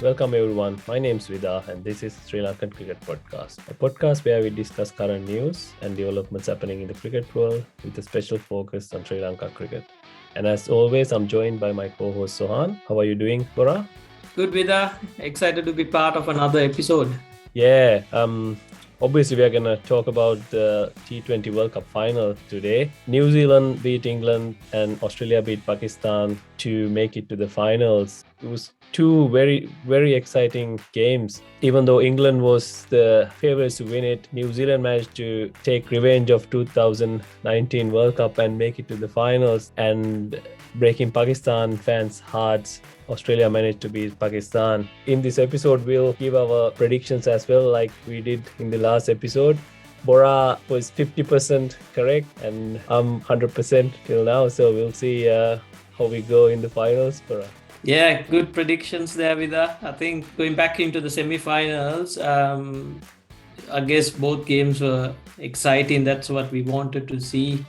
Welcome everyone. My name is Vida and this is Sri Lankan Cricket Podcast, a podcast where we discuss current news and developments happening in the cricket world with a special focus on Sri Lanka cricket. And as always, I'm joined by my co-host Sohan. How are you doing, Bora? Good, Vida. Excited to be part of another episode. Yeah, obviously we are going to talk about the T20 World Cup Final today. New Zealand beat England and Australia beat Pakistan to make it to the finals. It was two very, very exciting games. Even though England was the favourites to win it, New Zealand managed to take revenge of 2019 World Cup and make it to the finals, and breaking Pakistan fans' hearts. Australia managed to beat Pakistan. In this episode, we'll give our predictions as well, like we did in the last episode. Bora was 50% correct and I'm 100% till now. So we'll see how we go in the finals, Bora. Yeah, good predictions there, Vida. I think going back into the semi-finals, I guess both games were exciting. That's what we wanted to see.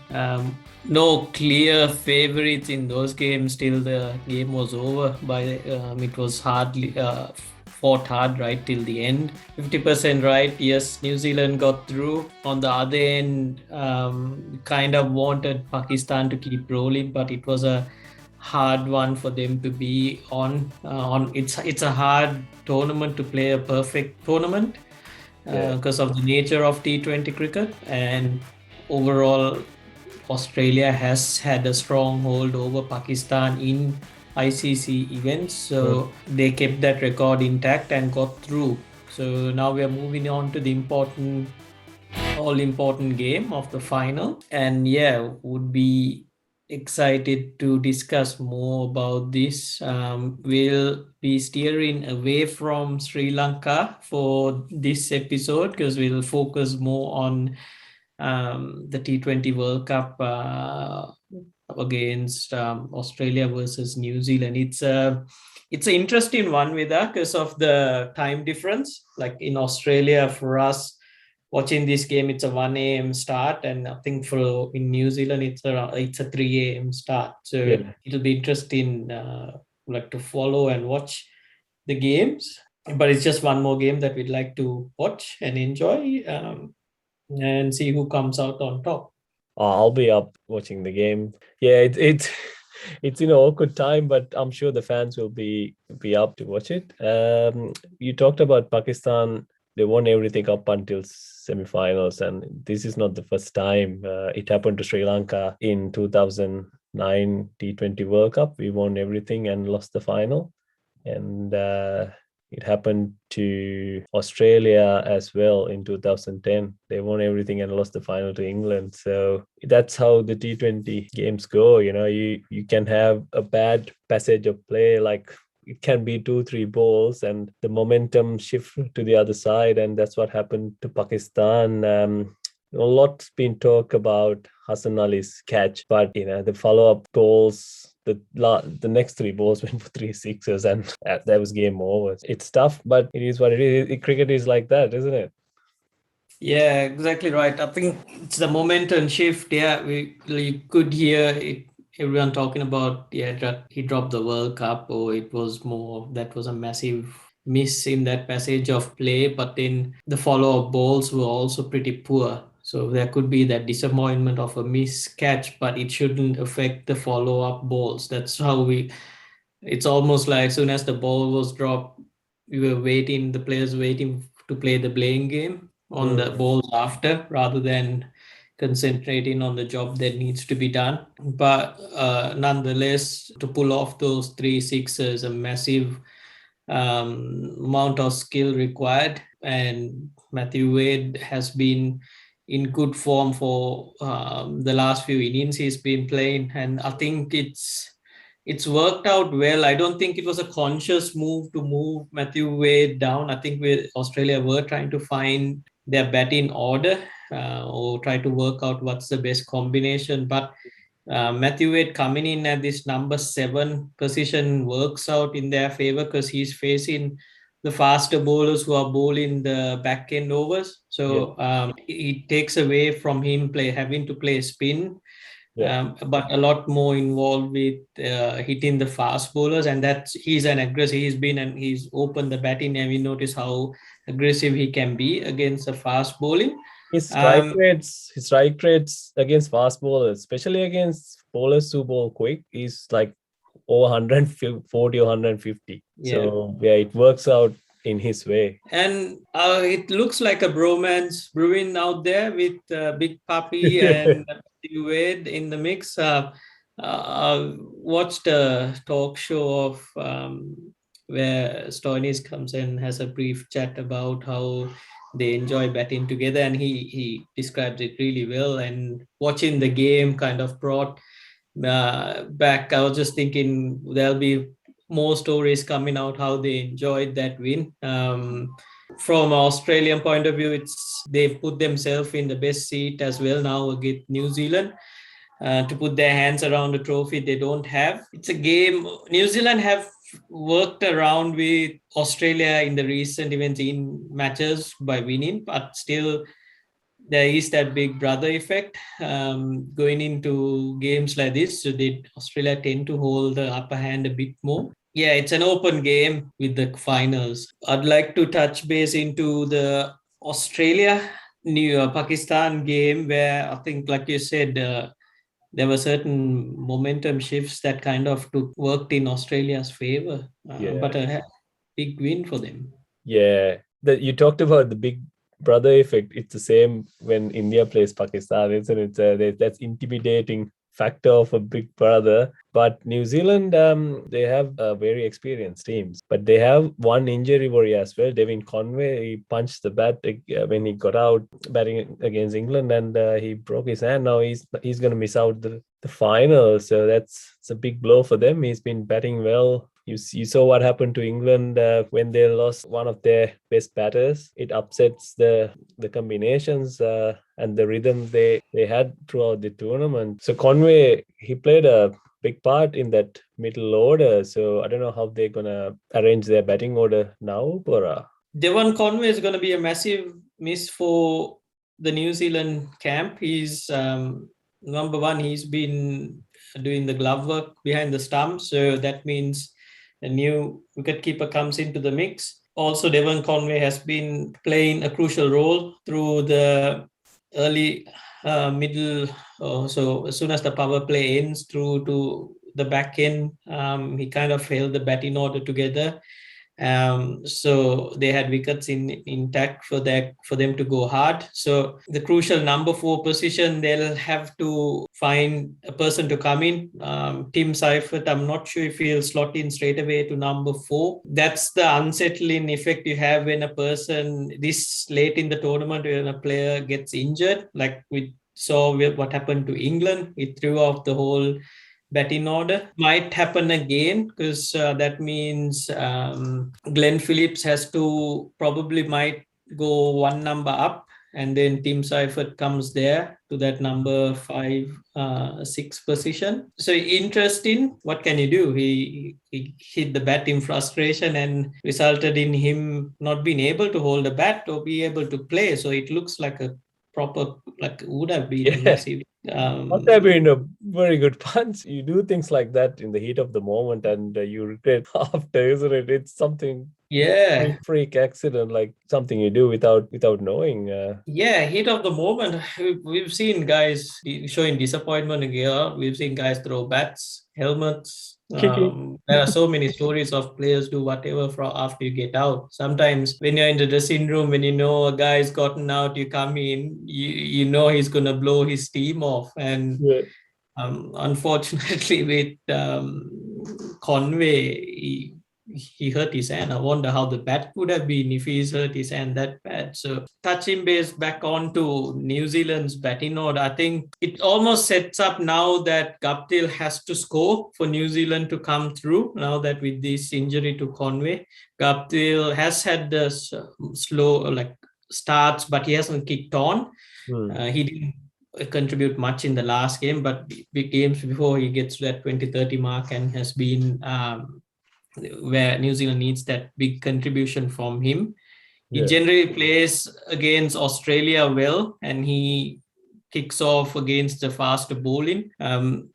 No clear favorites in those games till the game was over. It was hardly fought hard right till the end. 50% right. Yes, New Zealand got through. On the other end, kind of wanted Pakistan to keep rolling, but it was a hard one for them to be on. It's a hard tournament to play, a perfect tournament because of the nature of T20 cricket, and overall Australia has had a strong hold over Pakistan in ICC events, so they kept that record intact and got through. So now we are moving on to the all-important game of the final, and would be excited to discuss more about this. We'll be steering away from Sri Lanka for this episode because we'll focus more on the T20 World Cup against Australia versus New Zealand. It's an interesting one with that because of the time difference. Like in Australia, for us watching this game, it's a 1 a.m. start, and I think in New Zealand it's a 3 a.m. start. So it'll be interesting to follow and watch the games. But it's just one more game that we'd like to watch and enjoy and see who comes out on top. I'll be up watching the game. Yeah, it's awkward time, but I'm sure the fans will be up to watch it. You talked about Pakistan. They won everything up until semi-finals, and this is not the first time. It happened to Sri Lanka in 2009 T20 World Cup. We won everything and lost the final, and it happened to Australia as well in 2010. They won everything and lost the final to England. So that's how the T20 games go. You can have a bad passage of play, like it can be 2-3 balls and the momentum shift to the other side, and that's what happened to Pakistan. A lot's been talked about Hassan Ali's catch, but the follow-up balls, the next 3 balls went for 3 sixes, and that was game over. It's tough, but it is what it is. Cricket is like that, isn't it? Yeah, exactly right. I think it's the momentum shift. Yeah, you could hear it. Everyone talking about he dropped the World Cup, or it was more that was a massive miss in that passage of play, but then the follow-up balls were also pretty poor, so there could be that disappointment of a missed catch, but it shouldn't affect the follow-up balls. That's how it's almost like as soon as the ball was dropped, the players waiting to play the blame game on the balls after, rather than concentrating on the job that needs to be done. But nonetheless, to pull off those 3 sixes, a massive amount of skill required. And Matthew Wade has been in good form for the last few innings he's been playing, and I think it's worked out well. I don't think it was a conscious move to move Matthew Wade down. I think Australia were trying to find their batting order or try to work out what's the best combination. But Matthew Wade coming in at this number 7 position works out in their favor because he's facing the faster bowlers who are bowling the back end overs. So it takes away from him having to play spin Yeah. but a lot more involved with hitting the fast bowlers, and that's he's an aggressive. He's been and he's opened the batting, and we notice how aggressive he can be against the fast bowling. Um, His strike rates against fast bowlers, especially against bowlers who bowl quick, is like over 140 or 150. yeah, So yeah, it works out in his way. and it looks like a bromance brewing out there with Big Puppy and Wade in the mix. Watched a talk show of where Stoinis comes and has a brief chat about how they enjoy batting together, and he describes it really well. And watching the game kind of brought back. I was just thinking there'll be more stories coming out how they enjoyed that win. From an Australian point of view, it's they've put themselves in the best seat as well now against New Zealand. To put their hands around a trophy they don't have. It's a game. New Zealand have worked around with Australia in the recent events in matches by winning, but still there is that big brother effect going into games like this. So Australia tend to hold the upper hand a bit more. Yeah, it's an open game with the finals. I'd like to touch base into the Australia New Pakistan game where I think, like you said, there were certain momentum shifts that kind of worked in Australia's favor, Yeah. but a big win for them. Yeah, that you talked about the big brother effect. It's the same when India plays Pakistan, isn't it? That's intimidating factor of a big brother. But New Zealand, they have very experienced teams, but they have one injury worry as well. Devin Conway, he punched the bat when he got out batting against England, and he broke his hand. Now he's going to miss out the final. So it's a big blow for them. He's been batting well. You saw what happened to England when they lost one of their best batters. It upsets the combinations and the rhythm they had throughout the tournament. So Conway, he played a big part in that middle order. So I don't know how they're gonna arrange their batting order now, Bora. Devon Conway is going to be a massive miss for the New Zealand camp. He's number one. He's been doing the glove work behind the stump, so that means a new wicketkeeper comes into the mix. Also, Devon Conway has been playing a crucial role through the early, middle. So as soon as the power play ends, through to the back end, he kind of held the batting order together. So they had wickets intact for them to go hard. So the crucial number 4 position, they'll have to find a person to come in. Tim Seifert, I'm not sure if he'll slot in straight away to number 4. That's the unsettling effect you have when a person this late in the tournament, when a player gets injured, like we saw what happened to England. It threw off the whole batting order. Might happen again because that means Glenn Phillips has to probably might go one number up, and then Tim Seifert comes there to that number 5, 6 position. So interesting. What can you do? He hit the bat in frustration and resulted in him not being able to hold a bat or be able to play. So it looks like a proper, like would have been a Yeah, massive. must have been a very good punch. You do things like that in the heat of the moment, and you regret after, isn't it? It's something Yeah, freak accident, like something you do without knowing. yeah, heat of the moment. We've seen guys showing disappointment again. We've seen guys throw bats, helmets. There are so many stories of players do whatever from after you get out. Sometimes when you're in the dressing room, when you know a guy's gotten out, you come in, you know he's gonna blow his steam off. And Yeah. unfortunately, with Conway, he hurt his hand. I wonder how the bat would have been if he's hurt his hand that bad. So touching base back on to New Zealand's batting order, I think it almost sets up now that Guptill has to score for New Zealand to come through. Now that with this injury to Conway, Guptill has had the slow like starts, but he hasn't kicked on. He didn't contribute much in the last game, but big games before he gets to that 20-30 mark and has been where New Zealand needs that big contribution from him. He Yeah. generally plays against Australia well, and he kicks off against the faster bowling.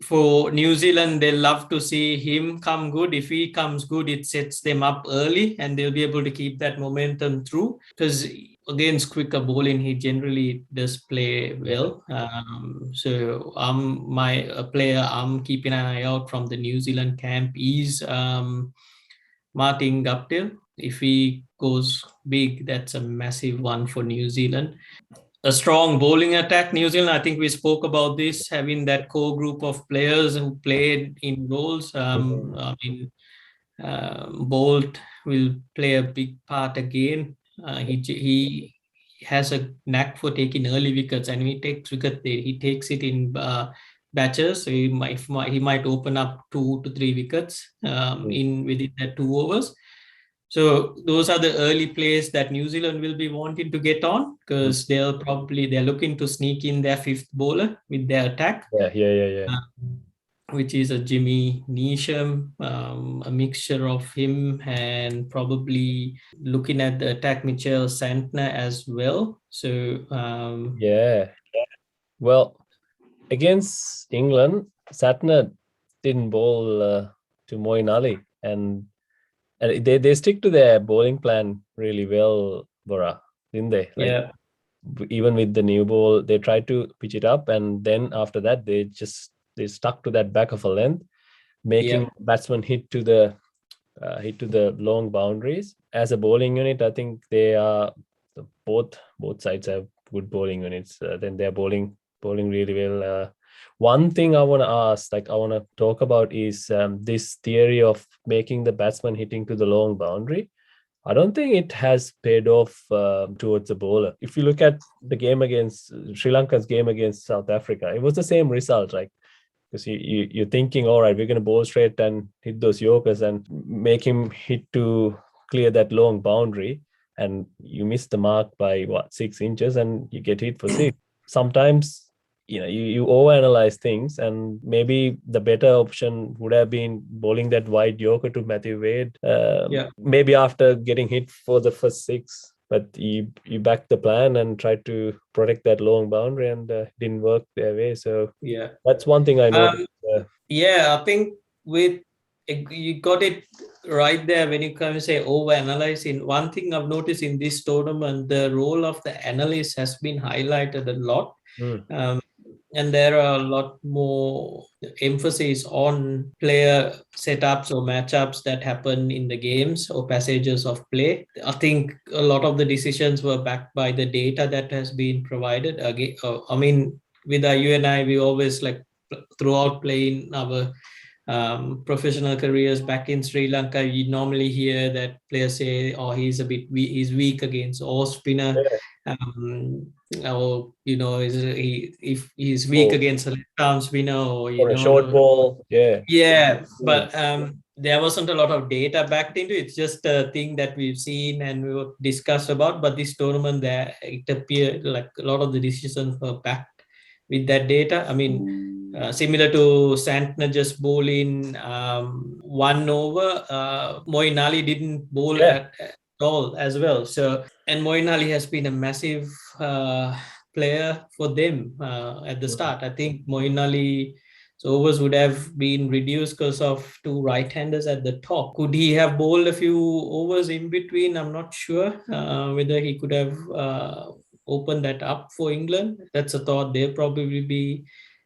For New Zealand, they love to see him come good. If he comes good, it sets them up early and they'll be able to keep that momentum through, because against quicker bowling, he generally does play well. So a player I'm keeping an eye out from the New Zealand camp is Martin Guptill. If he goes big, that's a massive one for New Zealand. A strong bowling attack, New Zealand. I think we spoke about this, having that core group of players who played in roles. Bolt will play a big part again. He has a knack for taking early wickets, and he takes wicket. He takes it in batches. So he might open up 2 to 3 wickets in within that 2 overs. So those are the early plays that New Zealand will be wanting to get on, because they're looking to sneak in their fifth bowler with their attack. Yeah. Which is a Jimmy Neesham, a mixture of him and probably looking at the attack, Mitchell Santner as well. So Well, against England, Santner didn't bowl to Moeen Ali, and they stick to their bowling plan really well, Bora, didn't they? yeah, Even with the new ball, they tried to pitch it up, and then after that, they stuck to that back of a length, making batsmen hit to the long boundaries. As a bowling unit, I think they are both sides have good bowling units. Then they're bowling really well. One thing I want to ask, I want to talk about, is this theory of making the batsman hitting to the long boundary. I don't think it has paid off towards the bowler. If you look at the game against Sri Lanka's game against South Africa, it was the same result, right? Because you're thinking, all right, we're going to bowl straight and hit those Yorkers and make him hit to clear that long boundary, and you miss the mark by 6 inches and you get hit for 6. Sometimes you overanalyze things, and maybe the better option would have been bowling that wide Yorker to Matthew Wade. Maybe after getting hit for the first 6, but you backed the plan and tried to protect that long boundary, and didn't work their way. So that's one thing I know. I think you got it right there when you come and say over-analyzing. One thing I've noticed in this tournament, the role of the analyst has been highlighted a lot. And there are a lot more emphasis on player setups or matchups that happen in the games or passages of play. I think a lot of the decisions were backed by the data that has been provided. Again, with you and I, we always throughout playing our professional careers back in Sri Lanka, you normally hear that players say, "Oh, he's weak against all spinner." Or if he's weak against a left-arm spinner, or a short ball, but there wasn't a lot of data backed into it. It's just a thing that we've seen and we were discussed about. But this tournament, it appeared like a lot of the decisions were backed with that data. Similar to Santner just bowling 1 over, Moeen Ali didn't bowl at all as well. So, and Moeen Ali has been a massive player for them at the start. I think Moeen Ali's overs would have been reduced because of 2 right-handers at the top. Could he have bowled a few overs in between? I'm not sure whether he could have opened that up for England. That's a thought they'll probably be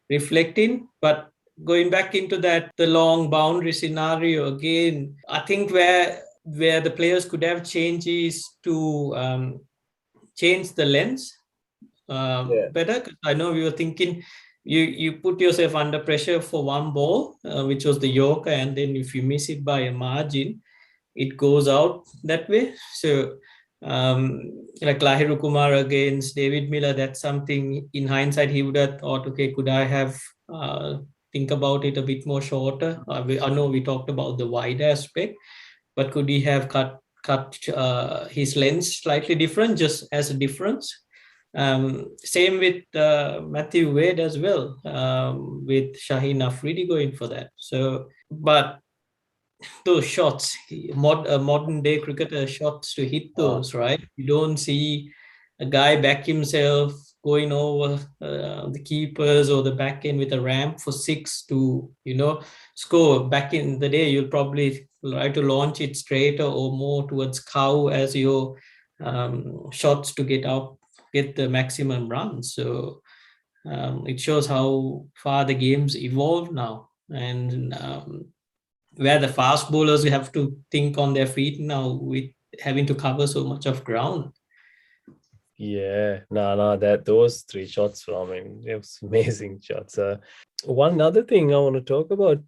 reflecting. But going back into that, the long boundary scenario again, I think where the players could have changed is to change the lens better. I know we were thinking you put yourself under pressure for 1 ball, which was the Yorker, and then if you miss it by a margin, it goes out that way. So like Lahiru Kumar against David Miller, that's something in hindsight he would have thought, okay, could I have think about it a bit more shorter? I know we talked about the wide aspect, but could he have cut his lens slightly different, just as a difference? Same with Matthew Wade as well, with Shaheen Afridi going for that. So, but those shots, modern day cricketer shots to hit those, right? You don't see a guy back himself going over the keepers or the back end with a ramp for six to, score. Back in the day, you'll probably try to launch it straighter or more towards cow as your shots to get the maximum run. So it shows how far the game's evolved now, and where the fast bowlers have to think on their feet now with having to cover so much of ground. Yeah, no, that those three shots from him, it was amazing shots. One other thing I want to talk about.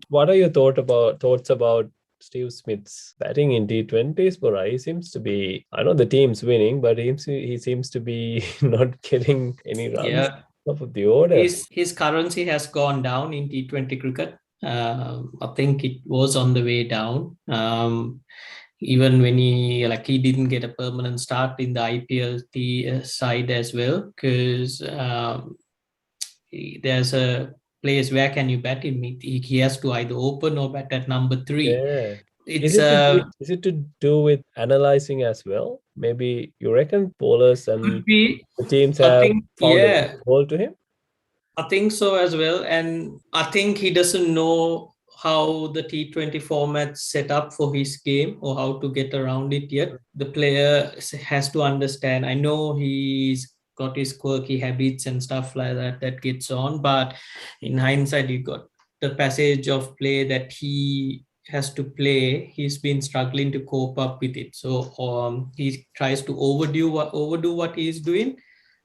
What are your thoughts about Steve Smith's batting in T20s? Bora, he seems to be. I know the team's winning, but he seems to be not getting any runs Yeah, top of the order. his currency has gone down in T20 cricket. I think it was on the way down. Even when he didn't get a permanent start in the IPL side as well, because there's a place where can you bat him? He has to either open or bat at number three. Yeah. It's uh, Is it to do with analyzing as well? Maybe you reckon bowlers could and be. the teams I have think, found a way yeah, to bowl to him? I think so as well. And I think he doesn't know how the T20 format's set up for his game or how to get around it yet. The player has to understand. I know he's got his quirky habits and stuff like that gets on, but in hindsight, you got the passage of play that he has to play. He's been struggling to cope up with it. So he tries to overdo what he's doing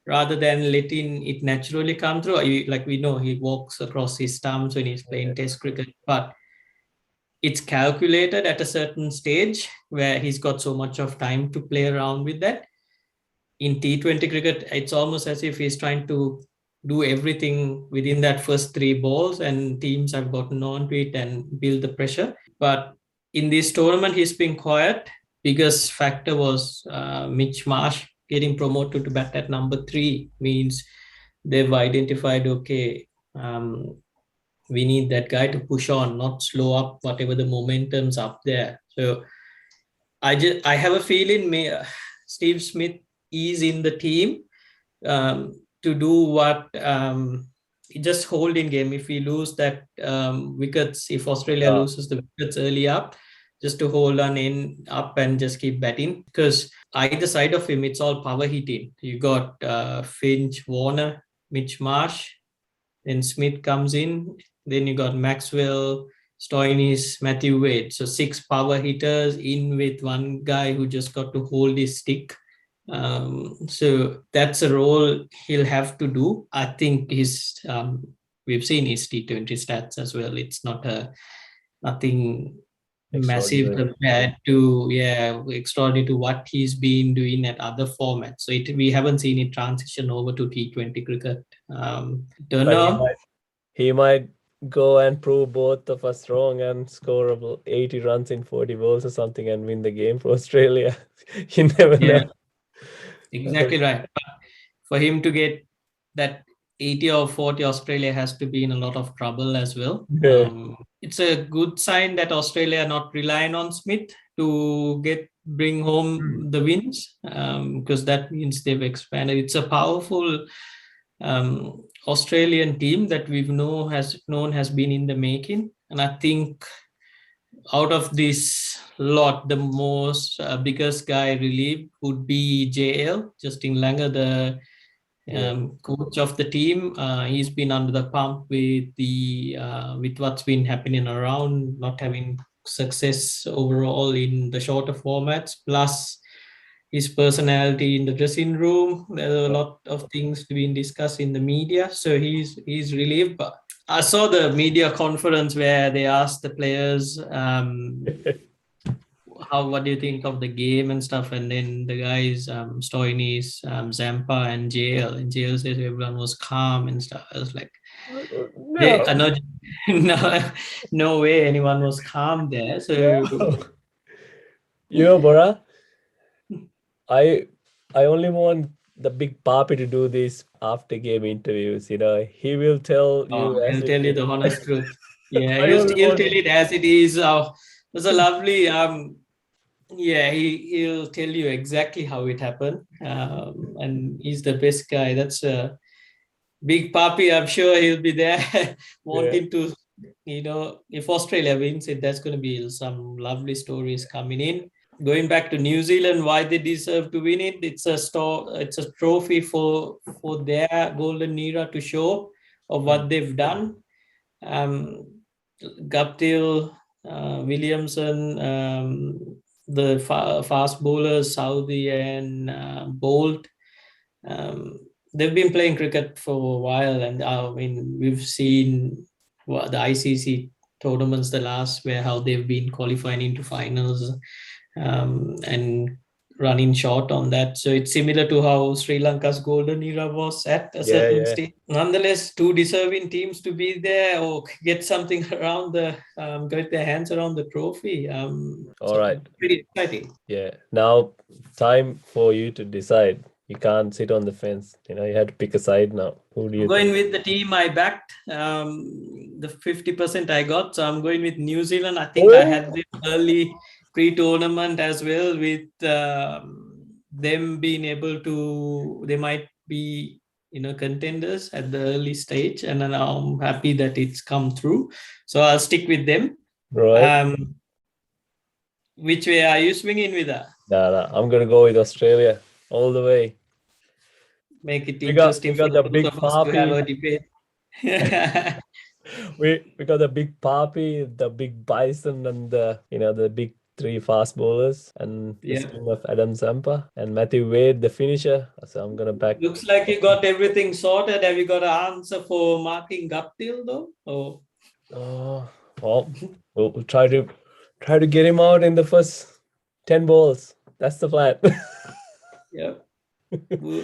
rather than letting it naturally come through. Like we know, he walks across his stumps when he's Yeah. playing Test cricket, but it's calculated at a certain stage where he's got so much of time to play around with that. In T20 cricket, it's almost as if he's trying to do everything within that first three balls, and teams have gotten on to it and build the pressure. But in this tournament, he's been quiet. Biggest factor was Mitch Marsh getting promoted to bat at number three, means they've identified, okay, we need that guy to push on, not slow up whatever the momentum's up there. So I have a feeling Steve Smith is in the team to do what just hold in game. If we lose that wickets, if Australia Ah, loses the wickets early up, just to hold on in up and just keep batting, because either side of him, it's all power hitting. You got Finch, Warner, Mitch Marsh, then Smith comes in, then you got Maxwell, Stoinis, Matthew Wade. So six power hitters in with one guy who just got to hold his stick. So that's a role he'll have to do. I think we've seen his T20 stats as well. It's nothing massive extraordinary. compared to extraordinary to what he's been doing at other formats. So we haven't seen it transition over to T20 cricket. Don't But know. he might go and prove both of us wrong and score about 80 runs in 40 balls or something and win the game for Australia. You never know. Yeah, exactly right. But for him to get that 80 or 40, Australia has to be in a lot of trouble as well. Yeah. It's a good sign that Australia are not relying on Smith to bring home the wins, because that means they've expanded. It's a powerful Australian team that we've known has been in the making, and I think out of this lot, the most biggest guy relieved would be JL, Justin Langer, the Yeah. coach of the team. He's been under the pump with what's been happening around, not having success overall in the shorter formats, plus his personality in the dressing room. There are a lot of things being discussed in the media, so he's relieved. But I saw the media conference where they asked the players, what do you think of the game and stuff, and then the guys, Stoinis, Zampa, and JL, says everyone was calm and stuff. I was like, they No. are not. No way anyone was calm there. So No. Bora, I I only want the big papi to do this after game interviews. He will tell you as he'll it tell you is. the honest truth. Yeah, I only he'll want tell it as it is. There's a lovely Yeah, he'll tell you exactly how it happened. And he's the best guy. That's a big puppy. I'm sure he'll be there Yeah. wanting to, if Australia wins it, that's going to be some lovely stories coming in. Going back to New Zealand, why they deserve to win it? It's a trophy for their golden era to show of Mm. what they've done. Um, Guptill, Williamson, the fast bowlers, Saudi and Bolt. Um, they've been playing cricket for a while, and I mean, we've seen the ICC tournaments, the last, where how they've been qualifying into finals, and running short on that. So it's similar to how Sri Lanka's golden era was at a Yeah, certain yeah. stage. Nonetheless, two deserving teams to be there or get something around get their hands around the trophy. All right. So pretty exciting. Yeah. Now, time for you to decide. You can't sit on the fence. You have to pick a side now. Who do I'm you going think? with the team I backed. The 50% I got, so I'm going with New Zealand. I think I Oh, had this early pre-tournament as well, with them being able to. They might be, contenders at the early stage, and then I'm happy that it's come through. So I'll stick with them. right. Um, which way are you swinging with that? Nah, nah. I'm gonna go with Australia all the way. Make it We interesting for got the both big of us to have papi. a debate. We got the big papi, the big bison, and the big three fast bowlers, and the Yeah. spin of Adam Zampa and Matthew Wade, the finisher. So I'm gonna back. Looks like you got everything sorted. Have you got an answer for Martin Guptill though? Oh, Oh, well, we'll try to get him out in the first 10 balls. That's the plan. yeah. Well,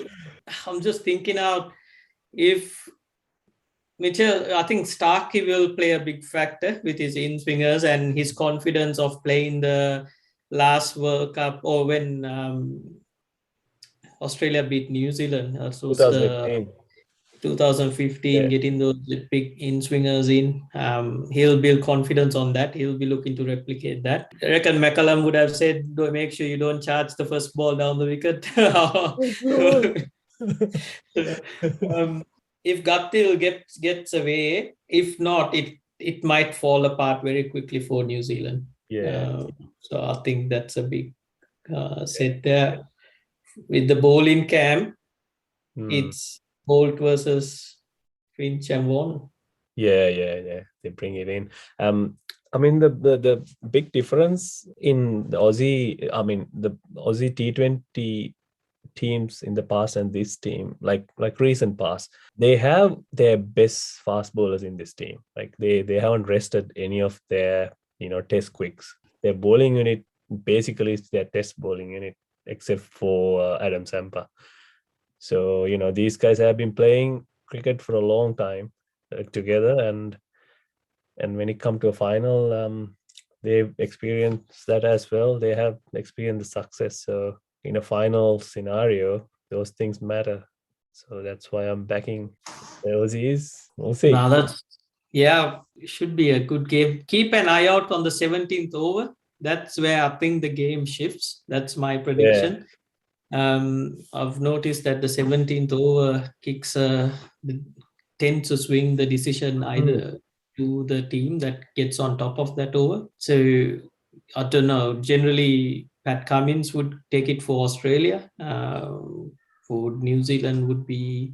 I'm just thinking out if Mitchell, I think Starkey will play a big factor with his in swingers and his confidence of playing the last World Cup, or when Australia beat New Zealand. So it's the 2015. 2015, Yeah. getting those big in swingers in. He'll build confidence on that. He'll be looking to replicate that. I reckon McCallum would have said, make sure you don't charge the first ball down the wicket." Oh, God. um, if Guttil gets away, if not, it might fall apart very quickly for New Zealand. Yeah. Uh, so I think that's a big Yeah. set there. With the bowling camp, Hmm. it's Bolt versus Finch and Vaughan. Yeah, yeah, yeah. They bring it in. I mean the big difference in the Aussie, I mean the Aussie T20 teams in the past and this team, like recent past, they have their best fast bowlers in this team. Like they haven't rested any of their test quicks. Their bowling unit basically is their test bowling unit, except for Adam Sampa. So these guys have been playing cricket for a long time together, and when it come to a final, they've experienced that as well. They have experienced the success. So in a final scenario, those things matter. So that's why I'm backing the Aussies. We'll see. Now that's, yeah, it should be a good game. Keep an eye out on the 17th over. That's where I think the game shifts. That's my Yeah. prediction. I've noticed that the 17th over kicks tend to swing the decision Mm. either to the team that gets on top of that over. So I don't know. Generally, Pat Cummins would take it for Australia. For New Zealand would be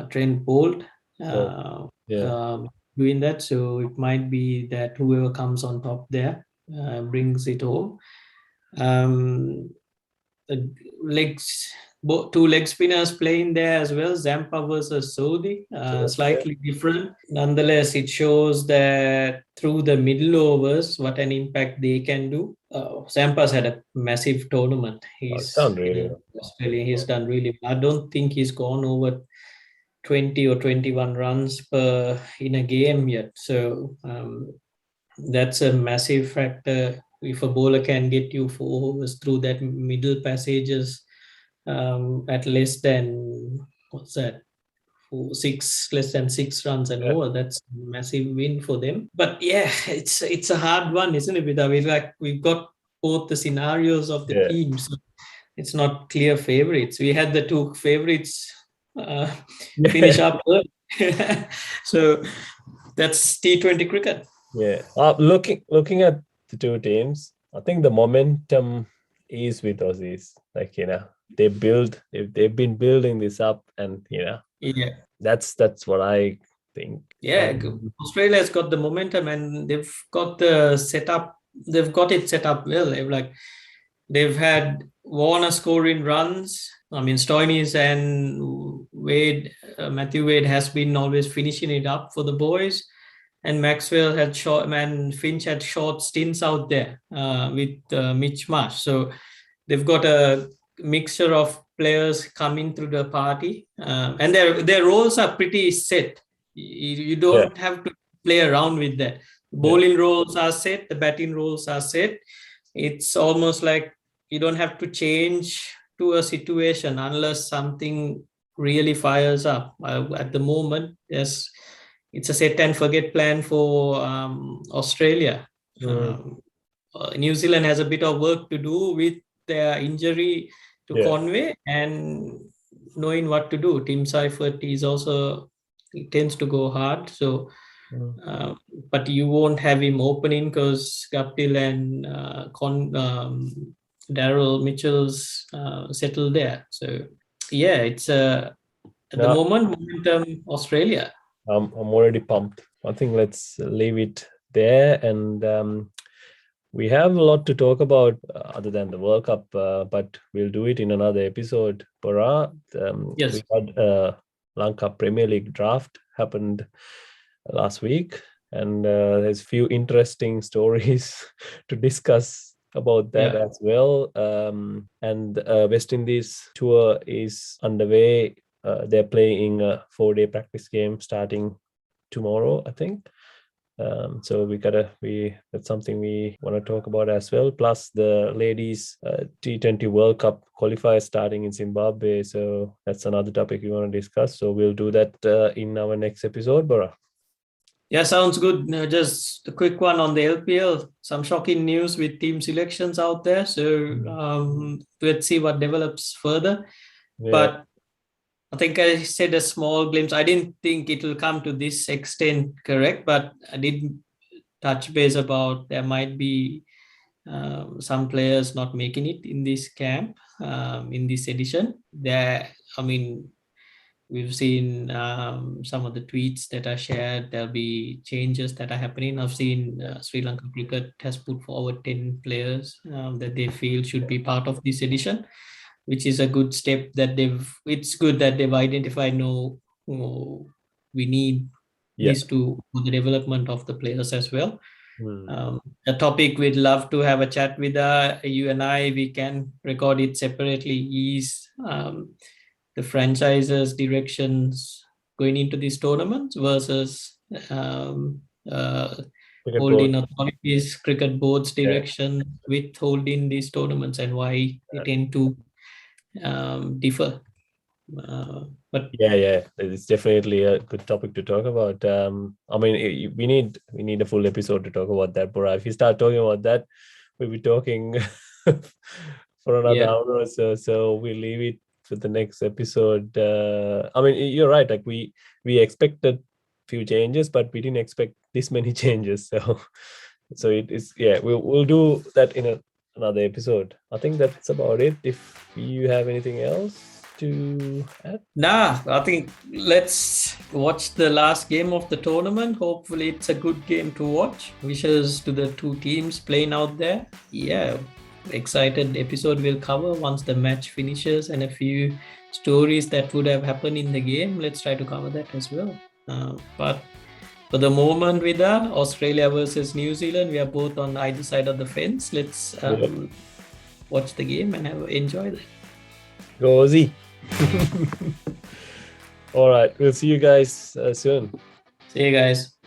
Trent Bolt Oh, uh, yeah. doing that. So it might be that whoever comes on top there brings it home. Um, the legs, two leg spinners playing there as well. Zampa versus Sodi, Sure. Yeah. slightly different. Nonetheless, it shows that through the middle overs, what an impact they can do. Zampa's had a massive tournament. It's He's done really in well. Australia. He's done really well. I don't think he's gone over 20 or 21 runs per in a game yet. So that's a massive factor. If a bowler can get you four overs through that middle passages at less than, what's that, less than 6 runs and Yeah. over, that's a massive win for them. But yeah, it's a hard one, isn't it? With like we've got both the scenarios of the Yeah. teams. So it's not clear favorites. We had the two favorites finish Yeah. up early. So that's T20 cricket. Yeah. Looking at the two teams, I think the momentum is with Aussies. Like, they've been building this up, and Yeah. that's what I think. Yeah, Australia's got the momentum and they've got the setup. They've got it set up well. They've had Warner scoring runs. I mean, Stoinis and Wade, Matthew Wade has been always finishing it up for the boys. And Maxwell had short, and Finch had short stints out there with Mitch Marsh. So they've got a mixture of players coming through the party, and their roles are pretty set. You Yeah. don't have to play around with that. Yeah. Bowling roles are set, the batting roles are set. It's almost like you don't have to change to a situation unless something really fires up. At the moment, yes, it's a set and forget plan for Australia. Mm, New Zealand has a bit of work to do with their injury to yeah. Conway and knowing what to do. Tim Seifert is also, he tends to go hard. So, Mm, uh, but you won't have him opening because Gaptil and Daryl Mitchell's settled there. So, yeah, it's at the no, moment momentum Australia. I'm already pumped. I think let's leave it there, and we have a lot to talk about other than the World Cup, but we'll do it in another episode. Bora, Yes. we had Lanka Premier League draft happened last week, and there's few interesting stories to discuss about that Yeah. as well. And West Indies tour is underway. They're playing a 4-day practice game starting tomorrow, I think. So that's something we want to talk about as well. Plus the ladies T20 World Cup qualifier starting in Zimbabwe. So that's another topic we want to discuss. So we'll do that in our next episode, Bora. Yeah, sounds good. Just a quick one on the LPL. Some shocking news with team selections out there. So let's see what develops further. Yeah. But I think I said a small glimpse. I didn't think it will come to this extent, correct? But I did touch base about there might be some players not making it in this camp, in this edition. I mean, we've seen some of the tweets that are shared. There'll be changes that are happening. I've seen Sri Lanka Cricket has put forward 10 players that they feel should be part of this edition, which is a good step that it's good that they've identified, we need Yeah. this for the development of the players as well. Mm. A topic we'd love to have a chat with you and I, we can record it separately, is the franchises directions going into these tournaments versus Cricket board. holding authorities, cricket boards Yeah. direction with holding these tournaments and why they tend to differ. But Yeah, it's definitely a good topic to talk about. I mean, we need a full episode to talk about that, Bora. If you start talking about that, we'll be talking for another yeah, hour or so. So we leave it for the next episode. I mean, you're right. Like we expected few changes, but we didn't expect this many changes. So it is. Yeah, we'll do that in another episode. I think that's about it. If you have anything else to add. nah, I think let's watch the last game of the tournament. Hopefully, it's a good game to watch. Wishes to the two teams playing out there. Yeah, excited episode we'll cover once the match finishes and a few stories that would have happened in the game. Let's try to cover that as well. But for the moment, with Australia versus New Zealand, we are both on either side of the fence. Let's watch the game and enjoy that. Go Aussie. All right, we'll see you guys soon. See you guys.